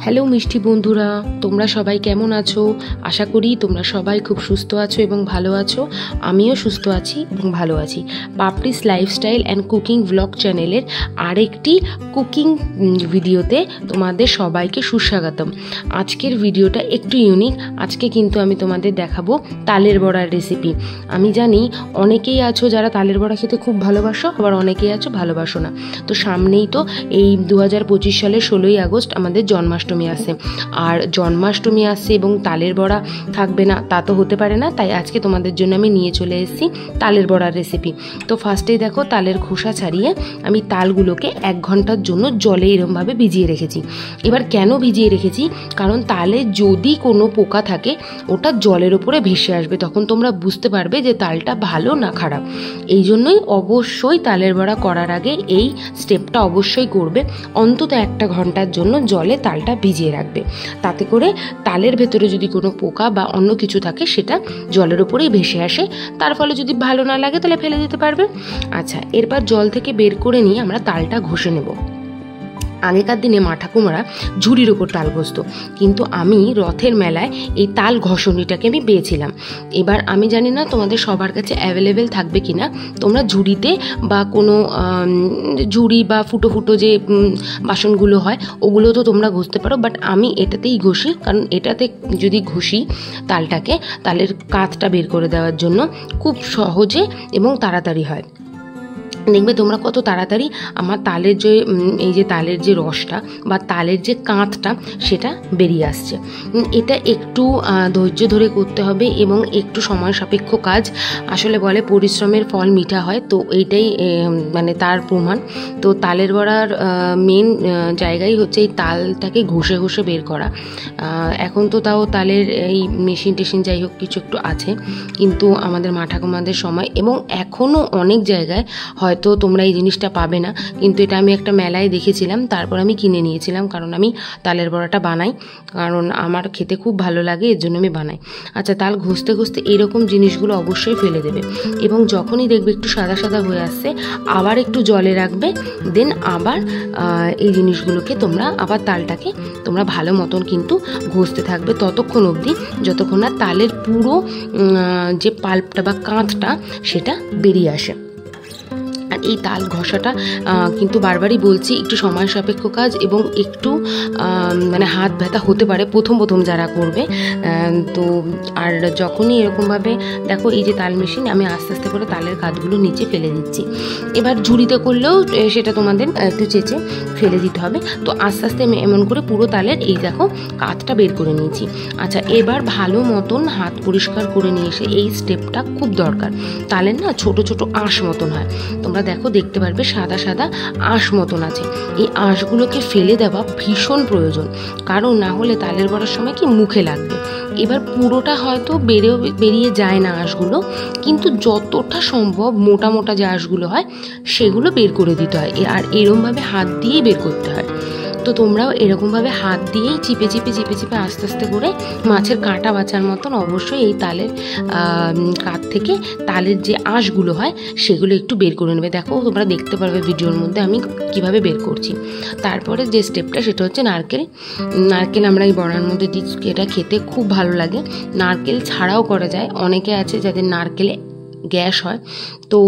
Hello মিষ্টি বন্ধুরা, তোমরা সবাই কেমন আছো? আশা করি তোমরা সবাই খুব সুস্থ আছো এবং ভালো আছো। আমিও সুস্থ আছি এবং ভালো আছি। Papri's lifestyle and cooking blog চ্যানেলের আরেকটি কুকিং ভিডিওতে তোমাদের সবাইকে সুস্বাগতম। আজকের ভিডিওটা একটু ইউনিক। আজকে কিন্তু আমি তোমাদের দেখাবো তালের বড়ার রেসিপি। আমি জানি অনেকেই আছো যারা তালের বড়া খেতে খুব ভালোবাসো, আবার অনেকেই আছো ভালোবাসো না। তো সামনেই তো এই 2025 সালের 16ই আগস্ট আমাদের জন্মাষ্টমী আসে, আর জন্মাষ্টমী আসছে এবং তালের বড়া থাকবে না তা তো হতে পারে না। তাই আজকে তোমাদের জন্য আমি নিয়ে চলে এসেছি তালের বড়ার রেসিপি। তো ফার্স্টেই দেখো, তালের খোসা ছাড়িয়ে আমি তালগুলোকে 1 ঘন্টার জন্য জলে এরমভাবে ভিজিয়ে রেখেছি। এবার কেন ভিজিয়ে রেখেছি? কারণ তালে যদি কোনো পোকা থাকে ওটা জলের ওপরে ভেসে আসবে, তখন তোমরা বুঝতে পারবে যে তালটা ভালো না খারাপ। এই জন্যই অবশ্যই তালের বড়া করার আগে এই স্টেপটা অবশ্যই করবে। অন্তত 1 ঘন্টার জন্য জলে তালটা ভিজিয়ে রাখবে। তাতে করে তালের ভেতরে যদি কোনো পোকা বা অন্য কিছু থাকে সেটা জলের উপরেই ভেসে আসে। তার ফলে যদি ভালো না লাগে তাহলে ফেলে দিতে পারবে। আচ্ছা, এরপর জল থেকে বের করে নিয়ে আমরা তালটা ঘষে নেব। আগেকার দিনে মা ঠাকুমারা ঝুড়ির ওপর তাল ঘষতো, কিন্তু আমি রথের মেলায় এই তাল ঘষণিটাকে আমি পেয়েছিলাম। এবার আমি জানি না তোমাদের সবার কাছে অ্যাভেলেবেল থাকবে কিনা। তোমরা ঝুড়িতে বা কোনো ঝুড়ি বা ফুটো ফুটো যে বাসনগুলো হয় ওগুলো তো তোমরা ঘষতে পারো, বাট আমি এটাতেই ঘষি। কারণ এটাতে যদি ঘষি তালটাকে, তালের কাঁচটা বের করে দেওয়ার জন্য খুব সহজে এবং তাড়াতাড়ি হয়। দেখবে তোমরা কত তাড়াতাড়ি আমার তালের যে এই যে তালের যে রসটা বা তালের যে কাঁচটা সেটা বেরিয়ে আসছে। এটা একটু ধৈর্য ধরে করতে হবে এবং একটু সময় সাপেক্ষ কাজ। আসলে বলে পরিশ্রমের ফল মিঠা হয়, তো এইটাই মানে তার প্রমাণ। তো তালের বড়ার মেন জায়গাই হচ্ছে এই তালটাকে ঘষে ঘষে বের করা। এখন তো তাও তালের এই মেশিন টেশিন যাই হোক কিছু একটু আছে, কিন্তু আমাদের মা ঠাকুমাদের সময় এবং এখনও অনেক জায়গায় হয়তো তোমরা এই জিনিসটা পাবে না, কিন্তু এটা আমি একটা মেলায় দেখেছিলাম, তারপর আমি কিনে নিয়েছিলাম। কারণ আমি তালের বড়াটা বানাই, কারণ আমার খেতে খুব ভালো লাগে, এর জন্য আমি বানাই। আচ্ছা, তাল ঘষতে ঘষতে এরকম জিনিসগুলো অবশ্যই ফেলে দেবে এবং যখনই দেখবে একটু সাদা সাদা হয়ে আসছে আবার একটু জলে রাখবে। দেন আবার এই জিনিসগুলোকে তোমরা আবার তালটাকে তোমরা ভালো মতন কিন্তু ঘষতে থাকবে ততক্ষণ অবধি যতক্ষণ না তালের পুরো যে পাল্পটা বা কাঁচটা সেটা বেরিয়ে আসে। আর এই তাল ঘষাটা কিন্তু বারবারই বলছি একটু সময় সাপেক্ষ কাজ এবং একটু মানে হাত ব্যথা হতে পারে প্রথম প্রথম যারা করবে। তো আর যখনই এরকমভাবে দেখো এই যে তাল মেশিন, আমি আস্তে আস্তে করে তালের কাঠগুলো নিচে ফেলে দিচ্ছি। এবার ঝুড়িতে করলেও সেটা তোমাদের একটু চেঁচে ফেলে দিতে হবে। তো আস্তে আস্তে আমি এমন করে পুরো তালের এই দেখো কাঠটা বের করে নিয়েছি। আচ্ছা, এবার ভালো মতন হাত পরিষ্কার করে নিয়ে এসে এই স্টেপটা খুব দরকার। তালের না ছোট ছোট আঁশ মতন হয়, তোমরা দেখো দেখতে পারবে সাদা সাদা আঁশ মতন আছে। এই আঁশগুলোকে ফেলে দেওয়া ভীষণ প্রয়োজন, কারণ না হলে তালের বড়ার সময় কি মুখে লাগবে। এবার পুরোটা হয়তো বেরিয়ে যায় না আঁশগুলো, কিন্তু যতটা সম্ভব মোটা মোটা যে আঁশগুলো হয় সেগুলো বের করে দিতে হয়। আর এরমভাবে হাত দিয়েই বের করতে হয়। তো তোমরাও এরকমভাবে হাত দিয়েই চিপে চিপে চিপে চিপে আস্তে আস্তে করে মাছের কাঁটা বাছার মতন অবশ্যই এই তালের কাঠ থেকে তালের যে আঁশগুলো হয় সেগুলো একটু বের করে নেবে। দেখো তোমরা দেখতে পারবে ভিডিওর মধ্যে আমি কিভাবে বের করছি। তারপরে যে স্টেপটা সেটা হচ্ছে নারকেল। নারকেল আমরা এই বড়ার মধ্যে দিই, এটা খেতে খুব ভালো লাগে। নারকেল ছাড়াও করা যায়, অনেকে আছে যাদের নারকেলে গ্যাস হয়, তো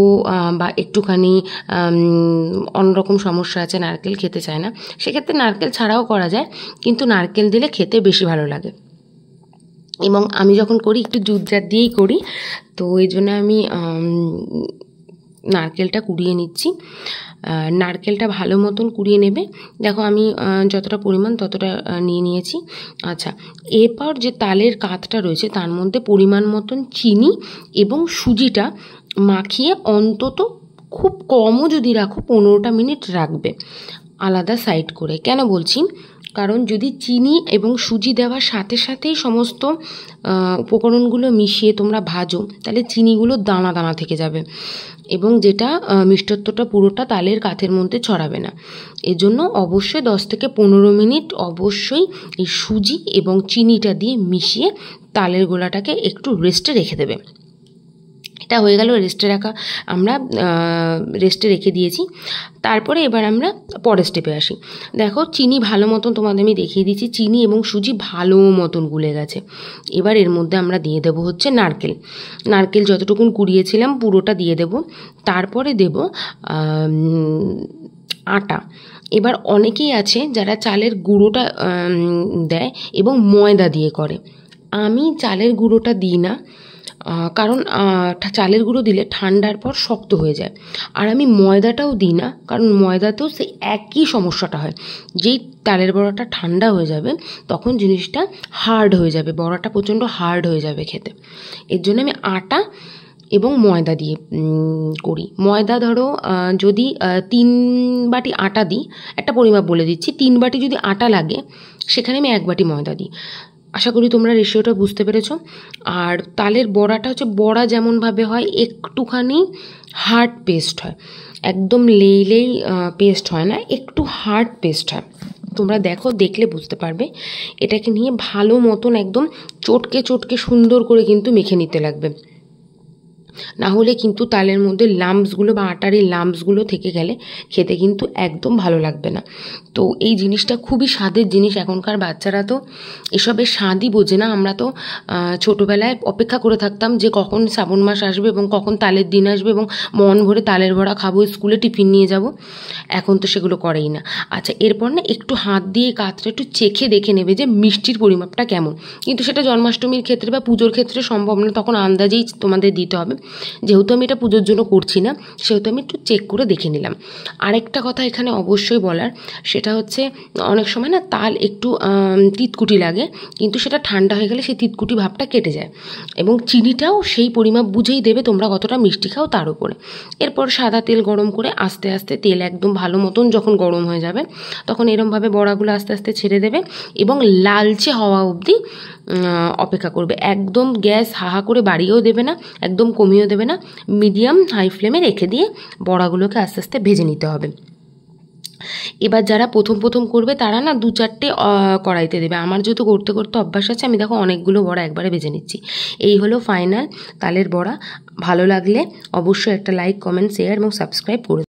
বা একটুখানি অন্যরকম সমস্যা আছে, নারকেল খেতে চায় না, সেক্ষেত্রে নারকেল ছাড়াও করা যায়, কিন্তু নারকেল দিলে খেতে বেশি ভালো লাগে। এবং আমি যখন করি একটু দুধ দিয়েই করি, তো এই জন্য আমি নারকেলটা কুড়িয়ে নিচ্ছি। নারকেলটা ভালো মতন কুড়িয়ে নেবে। দেখো আমি যতটা পরিমাণ ততটা নিয়ে নিয়েছি। আচ্ছা, এরপর যে তালের কাঠটা রয়েছে তার মধ্যে পরিমাণ মতন চিনি এবং সুজিটা মাখিয়ে অন্তত খুব কমও যদি রাখো 15টা মিনিট রাখবে আলাদা সাইড করে। কেন বলছি? কারণ যদি চিনি এবং সুজি দেওয়ার সাথে সাথেই সমস্ত উপকরণগুলো মিশিয়ে তোমরা ভাজো, তাহলে চিনিগুলো দানা দানা থেকে যাবে এবং যেটা মিষ্টত্বটা পুরোটা তালের কাঠের মধ্যে ছড়াবে না। এজন্য অবশ্যই 10 থেকে 15 মিনিট অবশ্যই এই সুজি এবং চিনিটা দিয়ে মিশিয়ে তালের গোলাটাকে একটু রেস্টে রেখে দেবে। এটা হয়ে গেল রেস্টে রাখা, আমরা রেস্টে রেখে দিয়েছি। তারপরে এবার আমরা পরের স্টেপে আসি। দেখো চিনি ভালো মতন তোমাদের আমি দেখিয়ে দিচ্ছি, চিনি এবং সুজি ভালো মতন গুলে গেছে। এবার এর মধ্যে আমরা দিয়ে দেবো হচ্ছে নারকেল। নারকেল যতটুকুন কুড়িয়েছিলাম পুরোটা দিয়ে দেব। তারপরে দেব আটা। এবার অনেকেই আছে যারা চালের গুঁড়োটা দেয় এবং ময়দা দিয়ে করে। আমি চালের গুঁড়োটা দিই না, কারণ চালের গুঁড়ো দিলে ঠান্ডার পর শক্ত হয়ে যায়। আর আমি ময়দাটাও দিই না, কারণ ময়দাতেও সেই একই সমস্যাটা হয়। যেই তালের বড়াটা ঠান্ডা হয়ে যাবে তখন জিনিসটা হার্ড হয়ে যাবে, বড়াটা প্রচণ্ড হার্ড হয়ে যাবে খেতে। এর জন্য আমি আটা এবং ময়দা দিয়ে করি। ময়দা ধরো যদি 3 বাটি আটা দিই, একটা পরিমাপ বলে দিচ্ছি, 3 বাটি যদি আটা লাগে সেখানে আমি 1 বাটি ময়দা দিই। আশা করি তোমরা রেশিওটা বুঝতে পেরেছো। আর তালের বড়াটা হচ্ছে বড়া যেমনভাবে হয় একটুখানি হার্ড পেস্ট হয়, একদম লেই পেস্ট হয় না, একটু হার্ড পেস্ট হয়। তোমরা দেখো, দেখলে বুঝতে পারবে। এটাকে নিয়ে ভালো মতন একদম চটকে চটকে সুন্দর করে কিন্তু মেখে নিতে লাগবে, না হলে কিন্তু তালের মধ্যে লাম্পসগুলো বা আটার এই লাম্পসগুলো থেকে গেলে খেতে কিন্তু একদম ভালো লাগবে না। তো এই জিনিসটা খুবই স্বাদের জিনিস। এখনকার বাচ্চারা তো এসবের স্বাদই বোঝে না। আমরা তো ছোটোবেলায় অপেক্ষা করে থাকতাম যে কখন শ্রাবণ মাস আসবে এবং কখন তালের দিন আসবে এবং মন ভরে তালের বড়া খাবো, স্কুলে টিফিন নিয়ে যাব। এখন তো সেগুলো করেই না। আচ্ছা, এরপর না একটু হাত দিয়ে কাতটা একটু চেখে দেখে নেবে যে মিষ্টির পরিমাপটা কেমন। কিন্তু সেটা জন্মাষ্টমীর ক্ষেত্রে বা পুজোর ক্ষেত্রে সম্ভব না, তখন আন্দাজেই তোমাদের দিতে হবে। যেহেতু আমি এটা পুজোর জন্য করছি না, সেহেতু আমি একটু চেক করে দেখে নিলাম। আরেকটা কথা এখানে অবশ্যই বলার, সেটা হচ্ছে অনেক সময় না তাল একটু তিতকুটি লাগে, কিন্তু সেটা ঠান্ডা হয়ে গেলে সেই তিতকুটি ভাবটা কেটে যায়। এবং চিনিটাও সেই পরিমাপ বুঝেই দেবে তোমরা কতটা মিষ্টি খাও তার উপরে। এরপর সাদা তেল গরম করে আস্তে আস্তে তেল একদম ভালো মতন যখন গরম হয়ে যাবে তখন এরমভাবে বড়াগুলো আস্তে আস্তে ছেড়ে দেবে এবং লালচে হওয়া অবধি অপেক্ষা করবে। একদম গ্যাস হাহা করে বাড়িয়েও দেবে না, একদম কমিয়েও দেবে না, মিডিয়াম হাই ফ্লেমে রেখে দিয়ে বড়াগুলোকে আস্তে আস্তে ভেজে নিতে হবে। এবার যারা প্রথম করবে তারা না 2-4টে কড়াইতে দেবে। আমার যেহেতু করতে করতে অভ্যাস আছে, আমি দেখো অনেকগুলো বড়া একবারে ভেজে নিচ্ছি। এই হলো ফাইনাল তালের বড়া। ভালো লাগলে অবশ্যই একটা লাইক, কমেন্ট, শেয়ার এবং সাবস্ক্রাইব করে